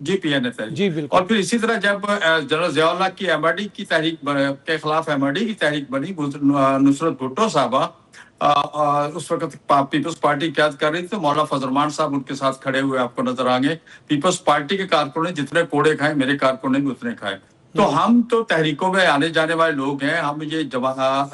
جی پی N اے جی تحریک. بالکل. اور پھر اسی طرح جب جنرل ضیاء اللہ کی ایم آئی ڈی کی تحریک کے خلاف ایم آئی ڈی کی تحریک بنی, نصرت بھٹو صاحبہ اس وقت پیپلز پارٹی قیادت کر رہی تھی, تو مولانا فضل الرحمان صاحب ان کے ساتھ کھڑے ہوئے آپ کو نظر آئیں گے. پیپلز پارٹی کے کارکنوں نے جتنے کوڑے کھائے, میرے کارکنوں نے بھی اتنے کھائے. تو ہم تو تحریکوں میں آنے جانے والے لوگ ہیں. ہم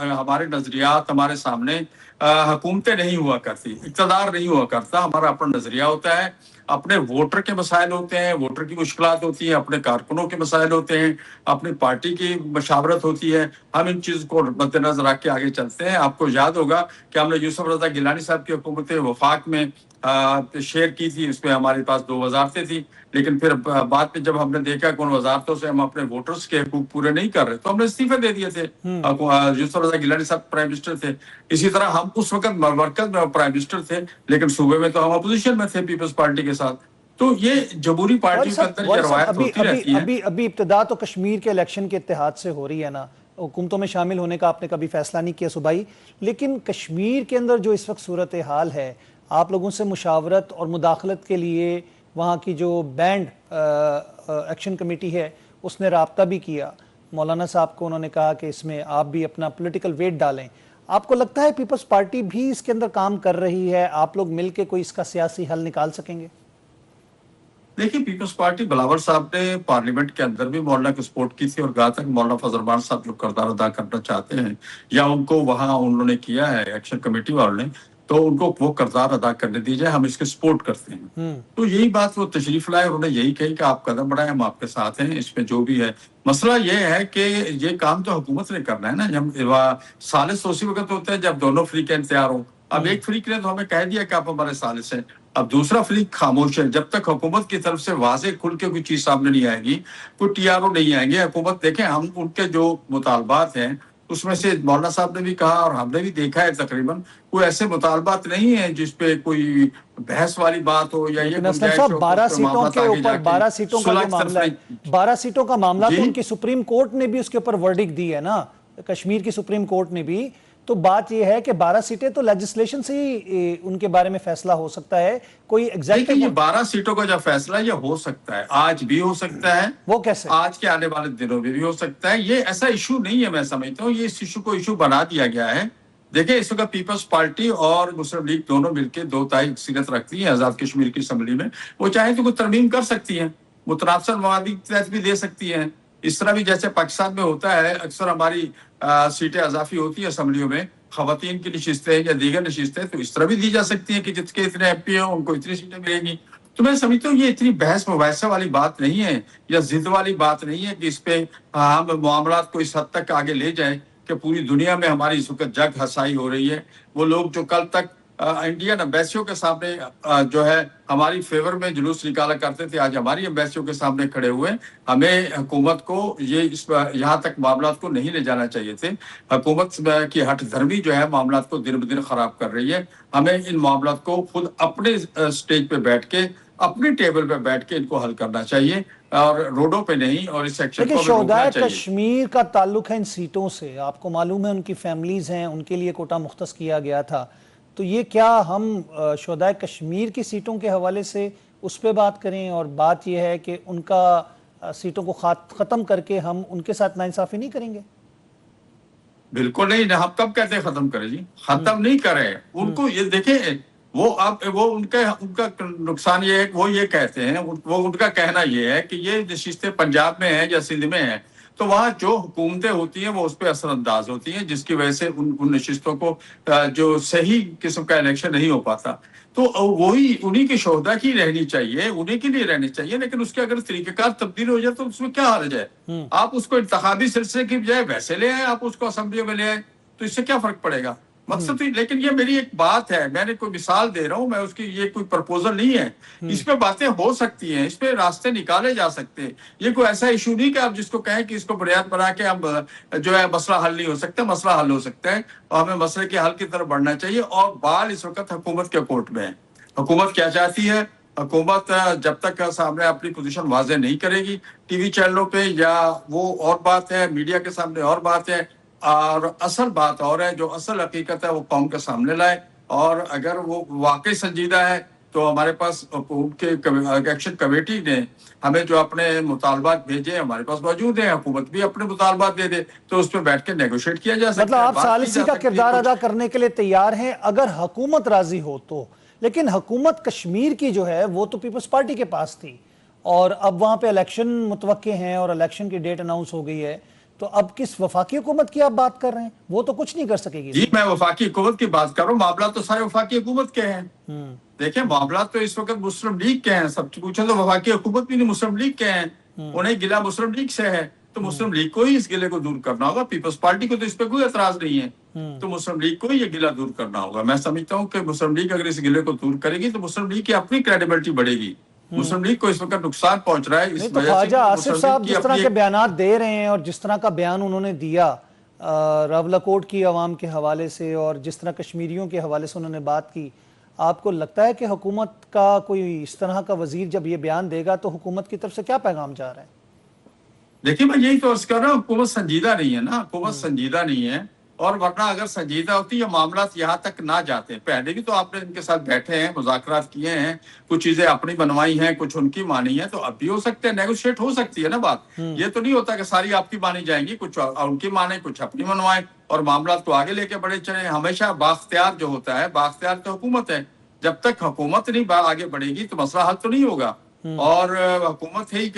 ہمارے نظریات ہمارے سامنے, حکومتیں نہیں ہوا کرتی, اقتدار نہیں ہوا کرتا, ہمارا اپنا نظریہ ہوتا ہے, اپنے ووٹر کے مسائل ہوتے ہیں, ووٹر کی مشکلات ہوتی ہیں, اپنے کارکنوں کے مسائل ہوتے ہیں, اپنی پارٹی کی مشاورت ہوتی ہے. ہم ان چیز کو مد نظر رکھ کے آگے چلتے ہیں. آپ کو یاد ہوگا کہ ہم نے یوسف رضا گیلانی صاحب کی حکومت وفاق میں شیئر کی تھی, اس میں ہمارے پاس 2 وزارتیں تھیں, لیکن پھر بعد میں جب ہم نے دیکھا کہ ان وزارتوں سے ہم اپنے ووٹرز کے حقوق پورے نہیں کر رہے, تو ہم نے استعفے دے دیے تھے. یوسف رضا گیلانی صاحب پرائم منسٹر تھے. اسی طرح ہم اس وقت مرکز میں پرائم منسٹر تھے, لیکن صوبے میں تو ہم اپوزیشن میں تھے پیپلز پارٹی کے ساتھ. تو یہ جمہوری پارٹیوں کے اندر یہ روایت ہوتی رہتی ہے. ابھی ابتدا تو کشمیر کے الیکشن کے اتحاد سے ہو رہی ہے نا, حکومتوں میں شامل ہونے کا آپ نے کبھی فیصلہ نہیں کیا صوبائی, لیکن کشمیر کے اندر جو اس وقت صورتحال ہے, آپ لوگوں سے مشاورت اور مداخلت کے لیے وہاں کی جو بینڈ ایکشن کمیٹی ہے اس نے رابطہ بھی کیا مولانا صاحب کو. انہوں نے کہا کہ اس میں آپ بھی اپنا پولیٹیکل ویٹ ڈالیں. آپ کو لگتا ہے پیپلز پارٹی بھی اس کے اندر کام کر رہی ہے, آپ لوگ مل کے کوئی اس کا سیاسی حل نکال سکیں گے؟ دیکھیے, پیپلز پارٹی بلاول صاحب نے پارلیمنٹ کے اندر بھی مولانا کو سپورٹ کی تھی, اور کہا تھا کہ مولانا فضل الرحمان صاحب جو کردار ادا کرنا چاہتے ہیں, یا ان کو وہاں انہوں نے کیا ہے ایکشن کمیٹی والوں نے, تو ان کو وہ کردار ادا کرنے دیجیے, ہم اس کے سپورٹ کرتے ہیں. تو یہی بات وہ تشریف لائے, انہوں نے یہی کہی کہ آپ قدم بڑھائیں, ہم آپ کے ساتھ ہیں, اس میں جو بھی ہے. مسئلہ یہ ہے کہ یہ کام تو حکومت نے کرنا ہے نا. جب ثالث تو اسی وقت ہوتا ہے جب دونوں فریقیں تیار ہوں. اب ایک فریق نے تو ہمیں کہہ دیا کہ آپ ہمارے ثالث ہیں, اب دوسرا فریق خاموش ہے. جب تک حکومت کی طرف سے واضح کھل کے کوئی چیز سامنے نہیں آئے گی, کوئی ٹی آر او نہیں آئیں گے. حکومت دیکھیں, ہم ان کے جو مطالبات ہیں اس میں سے مولانا صاحب نے بھی کہا اور ہم نے بھی دیکھا ہے, تقریباً کوئی ایسے مطالبات نہیں ہیں جس پہ کوئی بحث والی بات ہو, یا یہ اسلم صاحب 12 سیٹوں کے اوپر 12 سیٹوں کا جو معاملہ ہے, 12 سیٹوں کا معاملہ تو ان کی سپریم کورٹ نے بھی اس کے اوپر ورڈک دی ہے نا, کشمیر کی سپریم کورٹ نے بھی. تو بات یہ ہے کہ 12 سیٹیں تو لیجسلیشن سے ہی ان کے بارے میں فیصلہ ہو سکتا ہے. کوئی ایگزیکٹ یہ 12 سیٹوں کا جو فیصلہ یہ ہو سکتا ہے, آج بھی ہو سکتا ہے, وہ کیسے آج کے آنے والے دنوں میں بھی ہو سکتا ہے. یہ ایسا ایشو نہیں ہے, میں سمجھتا ہوں یہ اس ایشو کو ایشو بنا دیا گیا ہے. دیکھیں, اس وقت پیپلز پارٹی اور مسلم لیگ دونوں مل کے 2 تہائی اکثریت رکھتی ہیں آزاد کشمیر کی اسمبلی میں. وہ چاہیں تو کوئی ترمیم کر سکتی ہیں, متنازع موادی کے تحت بھی دے سکتی ہیں. اس طرح بھی جیسے پاکستان میں ہوتا ہے, اکثر ہماری سیٹیں اضافی ہوتی ہیں اسمبلیوں میں, خواتین کی نشستیں یا دیگر نشستیں, تو اس طرح بھی دی جا سکتی ہیں کہ جس کے اتنے ایم پی ہیں ان کو اتنی سیٹیں ملیں گی. تو میں سمجھتا ہوں یہ اتنی بحث مباحثہ والی بات نہیں ہے, یا ضد والی بات نہیں ہے کہ اس پہ ہم معاملات کو اس حد تک آگے لے جائیں کہ پوری دنیا میں ہماری اس وقت جگ ہسائی ہو رہی ہے. وہ لوگ جو کل تک انڈین ایمبیسیوں کے سامنے جو ہے ہماری فیور میں جلوس نکالا کرتے تھے, آج ہماری ایمبیسیوں کے سامنے کھڑے ہوئے. ہمیں حکومت کو یہاں تک معاملات کو نہیں لے جانا چاہیے تھے. حکومت کی ہٹ دھرمی جو ہے معاملات کو دن بدن خراب کر رہی ہے. ہمیں ان معاملات کو خود اپنے سٹیج پہ بیٹھ کے, اپنی ٹیبل پہ بیٹھ کے ان کو حل کرنا چاہیے, اور روڈوں پہ نہیں, اور اس ایکشن کو ہمیں روکنا چاہیے. کشمیر کا تعلق ہے ان سیٹوں سے, آپ کو معلوم ہے ان کی فیملیز ہیں, ان کے لیے کوٹا مختص کیا گیا تھا. تو یہ کیا ہم شہدائے کشمیر کی سیٹوں کے حوالے سے اس پہ بات کریں, اور بات یہ ہے کہ ان کا سیٹوں کو ختم کر کے ہم ان کے ساتھ ناانصافی نہیں کریں گے؟ بالکل نہیں, ہم کب کہتے ہیں ختم کریں جی, ختم نہیں کریں. ان کو یہ دیکھیں, وہ ان کا نقصان یہ ہے کہ وہ یہ کہتے ہیں, وہ ان کا کہنا یہ ہے کہ یہ نشستیں پنجاب میں ہیں یا سندھ میں ہیں, تو وہاں جو حکومتیں ہوتی ہیں وہ اس پہ اثر انداز ہوتی ہیں, جس کی وجہ سے ان نشستوں کو جو صحیح قسم کا الیکشن نہیں ہو پاتا. تو وہی انہی کی شہدا کی رہنی چاہیے, انہی کے لیے رہنی چاہیے. لیکن اس کے اگر طریقہ کار تبدیل ہو جائے تو اس میں کیا حرج ہے؟ آپ اس کو انتخابی سلسلے کی بجائے ویسے لے آئیں, آپ اس کو اسمبلیوں میں لے آئیں, تو اس سے کیا فرق پڑے گا؟ مقصد لیکن یہ میری ایک بات ہے, میں نے کوئی مثال دے رہا ہوں, میں اس کی یہ کوئی پرپوزل نہیں ہے. اس پہ باتیں ہو سکتی ہیں, اس پہ راستے نکالے جا سکتے ہیں. یہ کوئی ایسا ایشو نہیں کہ آپ جس کو کہیں کہ اس کو بنیاد بنا کے اب جو ہے مسئلہ حل نہیں ہو سکتا. مسئلہ حل ہو سکتا ہے, اور ہمیں مسئلے کے حل کی طرف بڑھنا چاہیے. اور بال اس وقت حکومت کے کورٹ میں ہے. حکومت کیا چاہتی ہے؟ حکومت جب تک سامنے اپنی پوزیشن واضح نہیں کرے گی ٹی وی چینلوں پہ, یا وہ اور بات ہے, میڈیا کے سامنے اور بات ہے, اور اصل بات اور ہے, جو اصل حقیقت ہے وہ قوم کے سامنے لائے. اور اگر وہ واقعی سنجیدہ ہے تو ہمارے پاس ان کے ایکشن کمیٹی نے ہمیں جو اپنے مطالبات بھیجے ہمارے پاس موجود ہیں، حکومت بھی اپنے مطالبات دے دے تو اس پہ بیٹھ کے نیگوشیٹ کیا جا سکتا ہے. مطلب آپ ثالثی کا کردار ادا کرنے کے لیے تیار ہیں اگر حکومت راضی ہو تو، لیکن حکومت کشمیر کی جو ہے وہ تو پیپلز پارٹی کے پاس تھی اور اب وہاں پہ الیکشن متوقع ہیں اور الیکشن کی ڈیٹ اناؤنس ہو گئی ہے، تو اب کس وفاقی حکومت کی آپ بات کر رہے ہیں؟ وہ تو کچھ نہیں کر سکے گی. جی میں وفاقی حکومت کی بات کر رہا ہوں، معاملات تو سارے وفاقی حکومت کے ہیں. دیکھیں معاملات تو اس وقت مسلم لیگ کے ہیں، سب پوچھیں تو وفاقی حکومت بھی نہیں، مسلم لیگ کے ہیں. انہیں گلہ مسلم لیگ سے ہے تو مسلم لیگ کو ہی اس گلے کو دور کرنا ہوگا. پیپلز پارٹی کو تو اس پہ کوئی اعتراض نہیں ہے، تو مسلم لیگ کو ہی یہ گلہ دور کرنا ہوگا. میں سمجھتا ہوں کہ مسلم لیگ اگر اس گلے کو دور کرے گی تو مسلم لیگ کی اپنی کریڈیبلٹی بڑھے گی. مسلم لیگ کو اس وقت نقصان پہنچ رہا ہے اس تو وجہ سے خواجہ کہ آصف مسلم صاحب لیگ کی جس طرح اپنی کے بیانات دے رہے ہیں اور جس طرح کا بیان انہوں نے دیا راولاکوٹ کی عوام کے حوالے سے اور جس طرح کشمیریوں کے حوالے سے انہوں نے بات کی، آپ کو لگتا ہے کہ حکومت کا کوئی اس طرح کا وزیر جب یہ بیان دے گا تو حکومت کی طرف سے کیا پیغام جا رہا ہے؟ دیکھیں میں یہی تو عرض کر رہا ہوں، حکومت سنجیدہ نہیں ہے نا، حکومت سنجیدہ نہیں ہے. اور ورنہ اگر سنجیدہ ہوتی یہ معاملات یہاں تک نہ جاتے. پہلے بھی تو آپ نے ان کے ساتھ بیٹھے ہیں، مذاکرات کیے ہیں، کچھ چیزیں اپنی بنوائی ہیں، کچھ ان کی مانی ہیں، تو اب بھی ہو سکتے ہیں، نیگوشیٹ ہو سکتی ہے نا بات. یہ تو نہیں ہوتا کہ ساری آپ کی مانی جائیں گی، کچھ ان کی مانیں، کچھ اپنی منوائیں اور معاملات کو آگے لے کے بڑے چلیں. ہمیشہ بااختیار جو ہوتا ہے، بااختیار تو حکومت ہے. جب تک حکومت نہیں آگے بڑھے گی تو مسئلہ حل تو نہیں ہوگا. اور حکومت ہی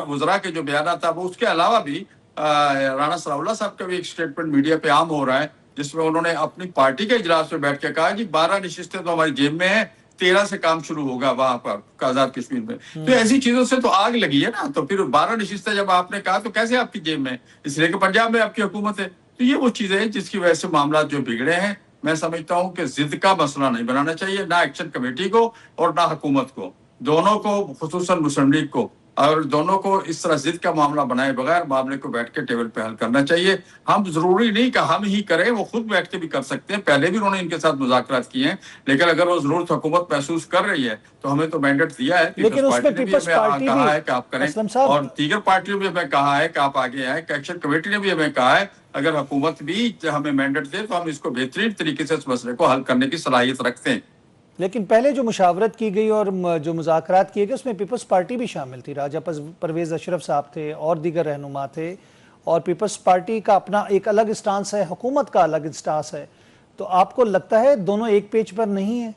وزراء کے جو بیانات تھا وہ اس کے علاوہ بھی رانا ثناء اللہ صاحب کا بھی ایک سٹیٹمنٹ میڈیا پہ عام ہو رہا ہے جس میں انہوں نے اپنی پارٹی کے اجلاس میں بیٹھ کے کہا کہ 12 نشستیں تو ہماری جیب میں ہیں، 13 سے کام شروع ہوگا وہاں پر آزاد کشمیر میں. تو ایسی چیزوں سے تو آگ لگی ہے نا. تو پھر 12 نشستیں جب آپ نے کہا تو کیسے آپ کی جیب میں؟ اس لیے کہ پنجاب میں آپ کی حکومت ہے. تو یہ وہ چیزیں ہیں جس کی وجہ سے معاملات جو بگڑے ہیں. میں سمجھتا ہوں کہ ضد کا مسئلہ نہیں بنانا چاہیے، نہ ایکشن کمیٹی کو اور نہ حکومت کو، دونوں کو، خصوصاً مسلم لیگ کو، اور دونوں کو اس طرح ضد کا معاملہ بنائے بغیر معاملے کو بیٹھ کے ٹیبل پہ حل کرنا چاہیے. ہم ضروری نہیں کہ ہم ہی کریں، وہ خود بیٹھ کے بھی کر سکتے ہیں. پہلے بھی انہوں نے ان کے ساتھ مذاکرات کیے ہیں، لیکن اگر وہ ضرورت حکومت محسوس کر رہی ہے تو ہمیں تو مینڈیٹ دیا ہے. لیکن اس میں پیپلز پارٹی بھی کہا ہے کہ آپ کریں، اسلم صاحب اور دیگر پارٹیوں بھی ہمیں کہا ہے کہ آپ آگے آئیں. ایکشن کمیٹی نے بھی ہمیں کہا ہے اگر حکومت بھی ہمیں مینڈیٹ دے تو ہم اس کو بہترین طریقے سے اس مسئلے کو حل کرنے کی صلاحیت رکھتے ہیں. لیکن پہلے جو مشاورت کی گئی اور جو مذاکرات کیے گئے اس میں پیپلز پارٹی بھی شامل تھی. راجہ پرویز اشرف صاحب تھے اور دیگر رہنما تھے، اور پیپلز پارٹی کا اپنا ایک الگ اسٹانس ہے، حکومت کا الگ اسٹانس ہے. تو آپ کو لگتا ہے دونوں ایک پیج پر نہیں ہیں؟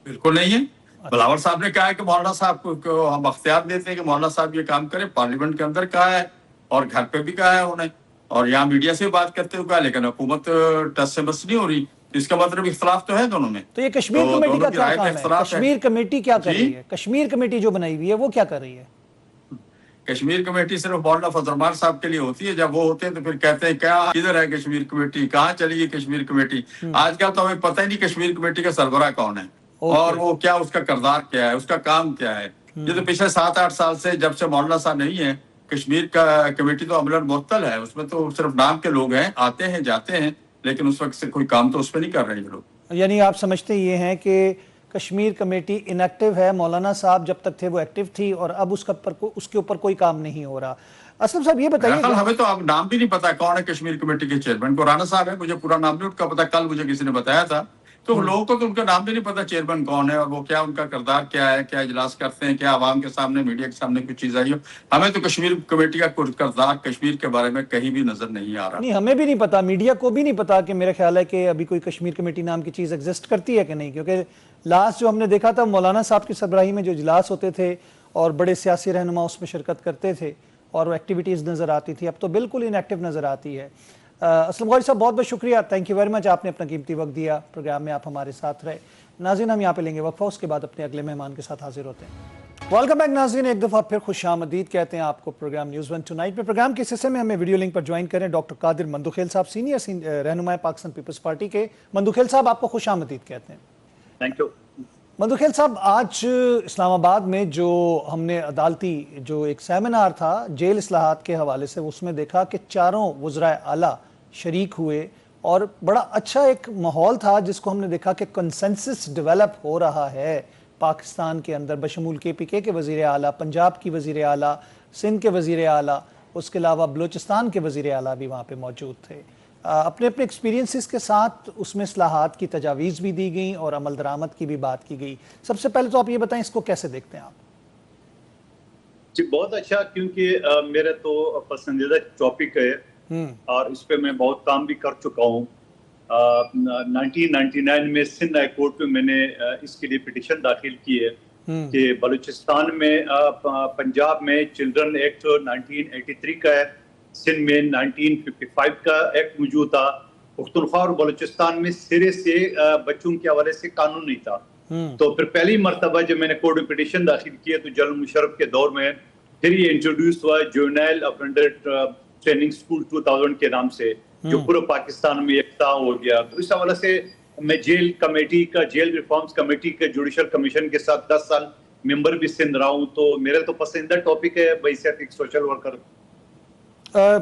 بالکل نہیں ہے. بلاول صاحب نے کہا ہے کہ مولانا صاحب کو ہم اختیار دیتے ہیں کہ مولانا صاحب یہ کام کریں. پارلیمنٹ کے اندر کہا ہے اور گھر پہ بھی کہا ہے انہوں نے، اور یہاں میڈیا سے بات کرتے ہوئے کہا، لیکن حکومت ٹس سے بس نہیں ہو رہی. اس کا مطلب اختلاف تو ہے دونوں میں. تو یہ کشمیر کمیٹی کا کیا کام ہے؟ کشمیر کمیٹی کیا کر رہی ہے؟ کشمیر کمیٹی جو بنائی ہوئی ہے وہ کیا کر رہی ہے؟ کشمیر کمیٹی صرف مولانا فضل الرحمان صاحب کے لیے ہوتی ہے. جب وہ ہوتے ہیں تو پھر کہتے ہیں کیا کدھر ہے کشمیر کمیٹی، کہاں چلی گئی کشمیر کمیٹی. آج کل تو ہمیں پتہ ہی نہیں کشمیر کمیٹی کا سربراہ کون ہے اور وہ کیا، اس کا کردار کیا ہے، اس کا کام کیا ہے. یہ تو پچھلے 7-8 سال سے جب سے مولانا صاحب نہیں ہے، کشمیر کا کمیٹی تو عملاً معطل ہے. اس میں تو صرف نام کے لوگ ہیں، آتے ہیں جاتے ہیں، لیکن اس وقت سے کوئی کام تو اس پہ نہیں کر رہے ہیں لوگ. یعنی آپ سمجھتے یہ ہیں کہ کشمیر کمیٹی انیکٹیو ہے، مولانا صاحب جب تک تھے وہ ایکٹیو تھی اور اب اس کے اوپر کوئی کام نہیں ہو رہا. اسلم صاحب یہ بتائیے کہ ہمیں تو اب نام بھی نہیں پتا کون ہے کشمیر کمیٹی کے چیئرمین. کو رانا صاحب ہے، مجھے پورا نام نہیں ان کا پتا، کل مجھے کسی نے بتایا تھا. تو لوگوں کو تو ان کا نام بھی نہیں پتا چیئرمین کون ہے اور وہ کیا، ان کا کردار کیا ہے، کیا اجلاس کرتے ہیں، کیا عوام کے سامنے، میڈیا کے سامنے کچھ چیز آئی ہو. ہمیں تو کشمیر کمیٹی کا کردار کشمیر کے بارے میں کہیں بھی نظر نہیں آ رہا. نہیں، ہمیں بھی نہیں پتا، میڈیا کو بھی نہیں پتا کہ میرا خیال ہے کہ ابھی کوئی کشمیر کمیٹی نام کی چیز ایگزسٹ کرتی ہے کہ نہیں. کیونکہ لاسٹ جو ہم نے دیکھا تھا مولانا صاحب کی سربراہی میں جو اجلاس ہوتے تھے اور بڑے سیاسی رہنما اس میں شرکت کرتے تھے اور وہ ایکٹیویٹیز نظر آتی تھی. اب تو بالکل انیکٹیو نظر آتی ہے. اسلم غوری صاحب بہت بہت شکریہ، تھینک یو ویری مچ، آپ نے اپنا قیمتی وقت دیا، پروگرام میں آپ ہمارے ساتھ رہے. ناظرین ہم یہاں پہ لیں گے وقفہ، اس کے بعد اپنے اگلے مہمان کے ساتھ حاضر ہوتے ہیں. ویلکم بیک ناظرین، ایک دفعہ پھر خوش آمدید کہتے ہیں آپ کو پروگرام نیوز ون ٹونائٹ میں. پروگرام کے اس حصے میں ہمیں ویڈیو لنک پر جوائن کریں ڈاکٹر قادر مندوخیل صاحب، سینئر رہنما پاکستان پیپلز پارٹی کے. مندوخیل صاحب آپ کو خوش آمدید کہتے ہیں. Thank you. مندوخیل صاحب، آج اسلام آباد میں جو ہم نے عدالتی جو ایک سیمینار تھا جیل اصلاحات کے حوالے سے، اس میں دیکھا کہ چاروں وزراء اعلیٰ شریک ہوئے اور بڑا اچھا ایک ماحول تھا جس کو ہم نے دیکھا کہ کنسنسس ڈیولپ ہو رہا ہے پاکستان کے اندر، بشمول کے پی کے وزیر اعلیٰ، پنجاب کی وزیر اعلیٰ، سندھ کے وزیر اعلیٰ، اس کے علاوہ بلوچستان کے وزیر اعلیٰ بھی وہاں پہ موجود تھے. اپنے اپنے ایکسپیرینسز کے ساتھ اس میں اصلاحات کی تجاویز بھی دی گئیں اور عمل درآمد کی بھی بات کی گئی. سب سے پہلے تو آپ یہ بتائیں اس کو کیسے دیکھتے ہیں آپ؟ جی بہت اچھا، کیونکہ میرا تو پسندیدہ ٹاپک ہے اور اس پہ میں بہت کام بھی کر چکا ہوں. 1999 میں سندھ ہائی کورٹ میں نے اس کے لیے پٹیشن داخل کی ہے کہ بلوچستان میں پنجاب میں چلڈرن ایکٹ 1983 کا ہے، سندھ میں 1955 کا ایکٹ موجود تھا. پختونخوا اور بلوچستان میں سرے سے بچوں کے حوالے سے قانون نہیں تھا. تو پھر پہلی مرتبہ جب میں نے کورٹ میں پٹیشن داخل کیا تو جنرل مشرف کے دور میں پھر یہ انٹروڈیوس ہوا جوینائل افینڈر ٹریننگ سکول 2000 کے نام سے، جو پورے پاکستان میں یکساں ہو گیا. تو اس حوالے سے میں جیل کمیٹی کا، جیل ریفارمز کمیٹی کے جوڈیشل کمیشن کے ساتھ 10 سال ممبر بھی سندھ رہا ہوں. تو میرا تو پسندیدہ ٹاپک ہے بحیثیت ایک سوشل ورکر.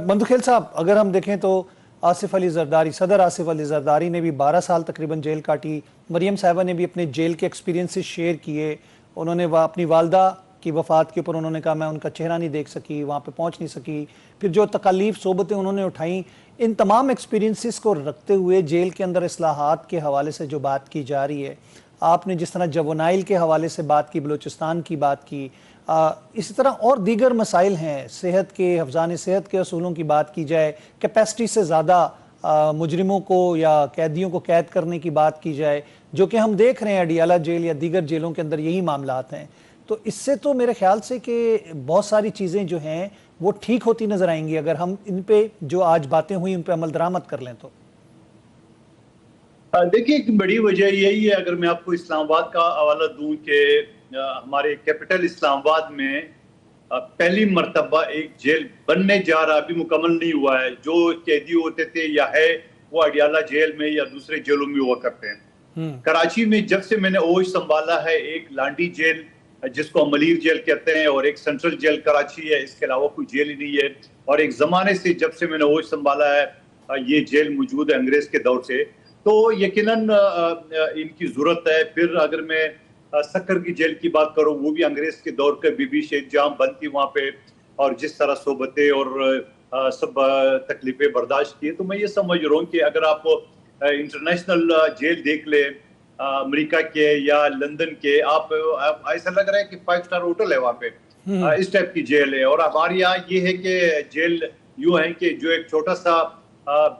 مندوخیل صاحب، اگر ہم دیکھیں تو آصف علی زرداری، صدر آصف علی زرداری نے بھی 12 سال تقریباً جیل کاٹی. مریم صاحبہ نے بھی اپنے جیل کے ایکسپیرینسز شیئر کیے. انہوں نے اپنی والدہ کی وفات کے اوپر انہوں نے کہا میں ان کا چہرہ نہیں دیکھ سکی، وہاں پہ پہنچ نہیں سکی. پھر جو تکالیف صحبتیں انہوں نے اٹھائیں، ان تمام ایکسپیرینسز کو رکھتے ہوئے جیل کے اندر اصلاحات کے حوالے سے جو بات کی جا رہی ہے، آپ نے جس طرح جوونائل کے حوالے سے بات کی، بلوچستان کی بات کی، اسی طرح اور دیگر مسائل ہیں، صحت کے، حفظان صحت کے اصولوں کی بات کی جائے، کیپیسٹی سے زیادہ مجرموں کو یا قیدیوں کو قید کرنے کی بات کی جائے، جو کہ ہم دیکھ رہے ہیں اڈیالہ جیل یا دیگر جیلوں کے اندر یہی معاملات ہیں. تو اس سے تو میرے خیال سے کہ بہت ساری چیزیں جو ہیں وہ ٹھیک ہوتی نظر آئیں گی اگر ہم ان پہ جو آج باتیں ہوئی ان پہ عمل درآمد کر لیں تو. دیکھیے ایک بڑی وجہ یہی ہے، اگر میں آپ کو اسلام آباد کا حوالہ دوں کہ ہمارے کیپٹل اسلام آباد میں پہلی مرتبہ ایک جیل بننے جا رہا، ابھی مکمل نہیں ہوا ہے. جو قیدی ہوتے تھے یا ہے وہ اڈیالہ جیل میں یا دوسرے جیلوں میں ہوا کرتے ہیں. کراچی میں جب سے میں نے اوش سنبھالا ہے، ایک لانڈی جیل جس کو ملیر جیل کہتے ہیں اور ایک سینٹرل جیل کراچی ہے، اس کے علاوہ کوئی جیل ہی نہیں ہے. اور ایک زمانے سے جب سے میں نے اوش سنبھالا ہے یہ جیل موجود ہے انگریز کے دور سے. تو یقیناً ان کی ضرورت ہے. پھر اگر میں سکر کی جیل کی بات کروں، وہ بھی انگریز کے دور کا بی بی شیخ جہاں بند تھی وہاں پہ، اور جس طرح صحبتیں اور سب تکلیفیں برداشت کی. تو میں یہ سمجھ رہا ہوں کہ اگر آپ انٹرنیشنل جیل دیکھ لیں امریکہ کے یا لندن کے، آپ ایسا لگ رہا ہے کہ 5 اسٹار ہوٹل ہے وہاں پہ، اس ٹائپ کی جیل ہے. اور ہمارے یہاں یہ ہے کہ جیل یوں ہے کہ جو ایک چھوٹا سا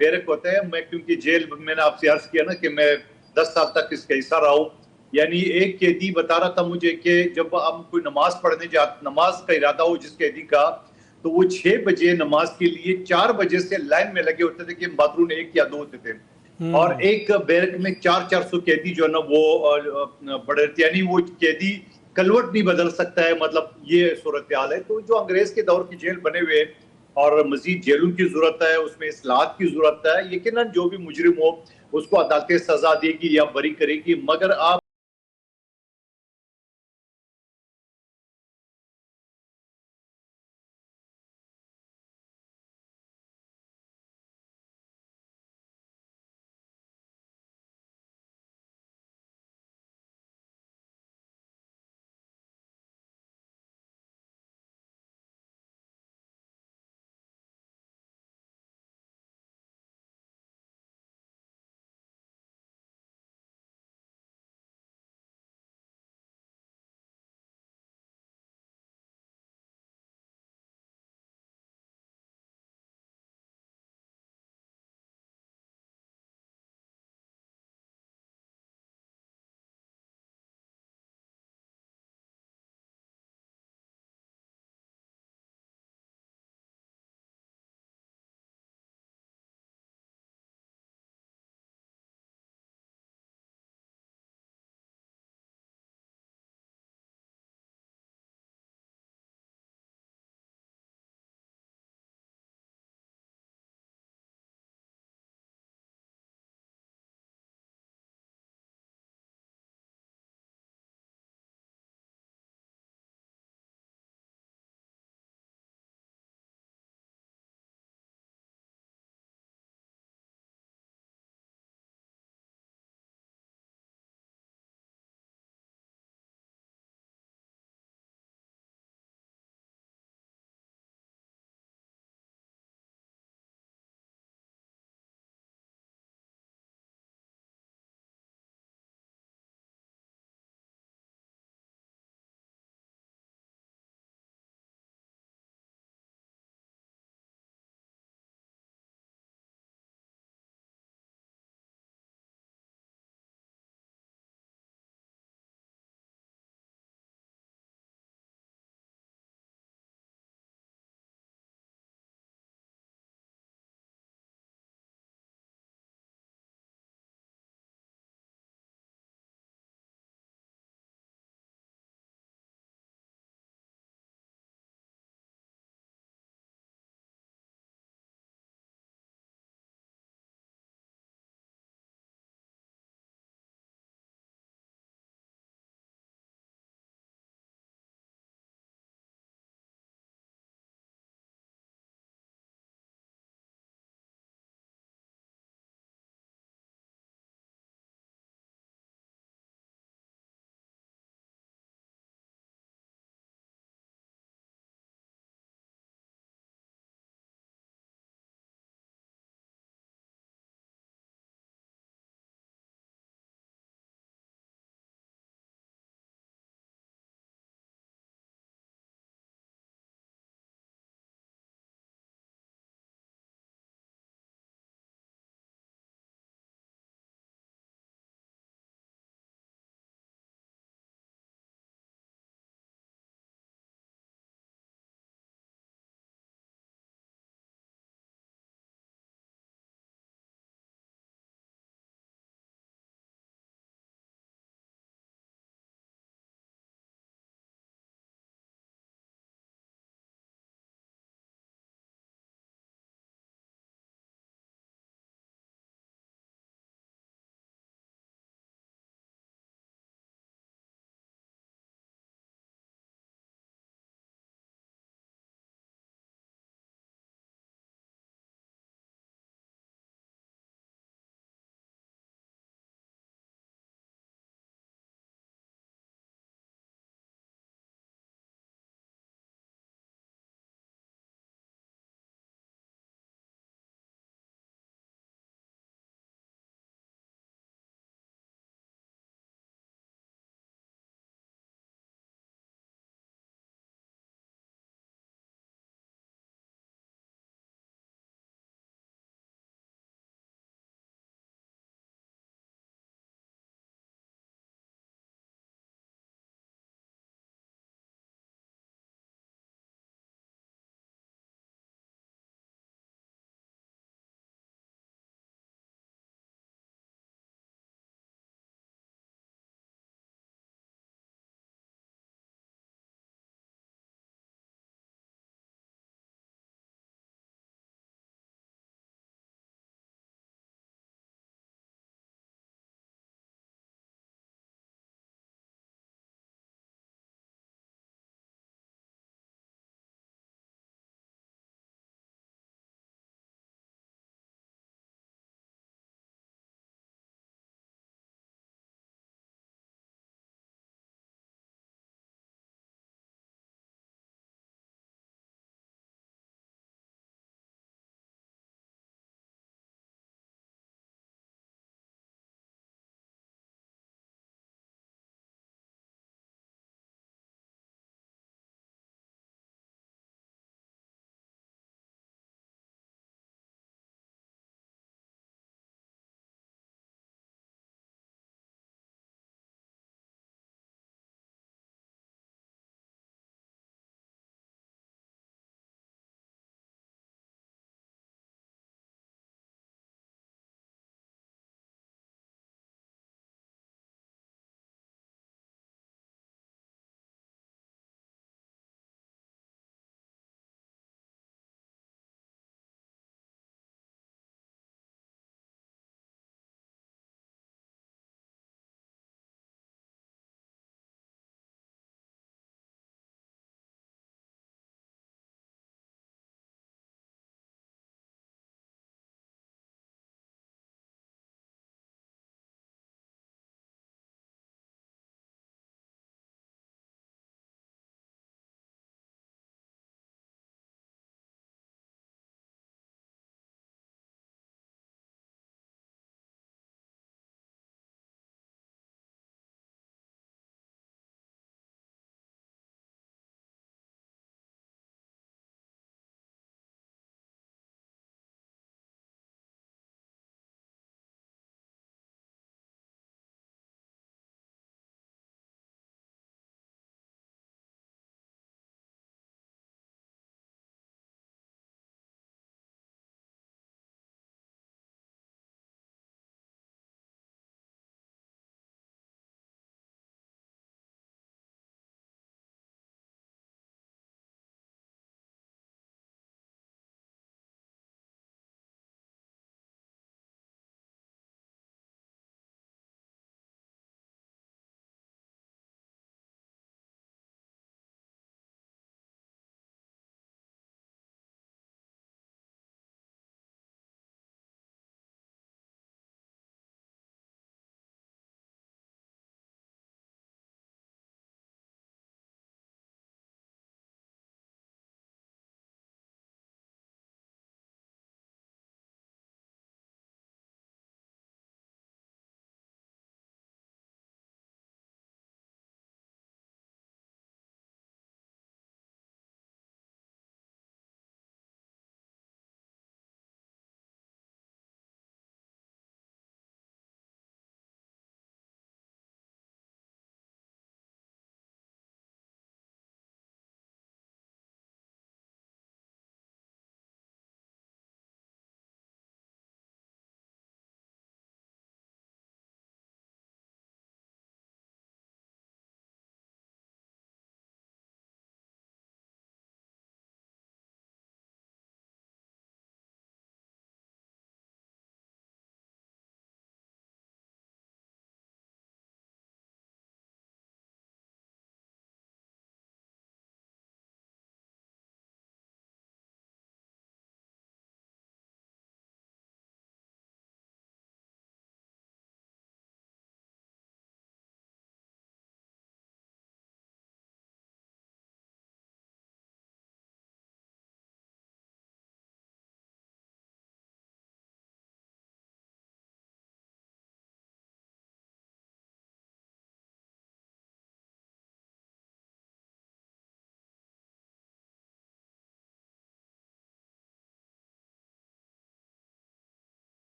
بیرک ہوتا ہے. میں کیونکہ جیل میں نے آپ سے عرض کیا نا کہ میں 10 سال تک اس کا حصہ رہا ہوں. یعنی ایک قیدی بتا رہا تھا مجھے کہ جب ہم کوئی نماز پڑھنے جاتے، نماز کا ارادہ ہو جس قیدی کا، تو وہ 6 بجے نماز کے لیے 4 بجے سے لائن میں لگے ہوتے تھے کہ باتھ روم 1 یا 2 ہوتے تھے. اور ایک بیرک میں 400 قیدی جو ہے نا وہ بڑے، یعنی وہ قیدی کلوٹ نہیں بدل سکتا ہے. مطلب یہ صورتحال ہے. تو جو انگریز کے دور کی جیل بنے ہوئے اور مزید جیلوں کی ضرورت ہے، اس میں اصلاحات کی ضرورت ہے. یقیناً جو بھی مجرم ہو اس کو عدالتیں سزا دے گی یا بری کرے گی، مگر آپ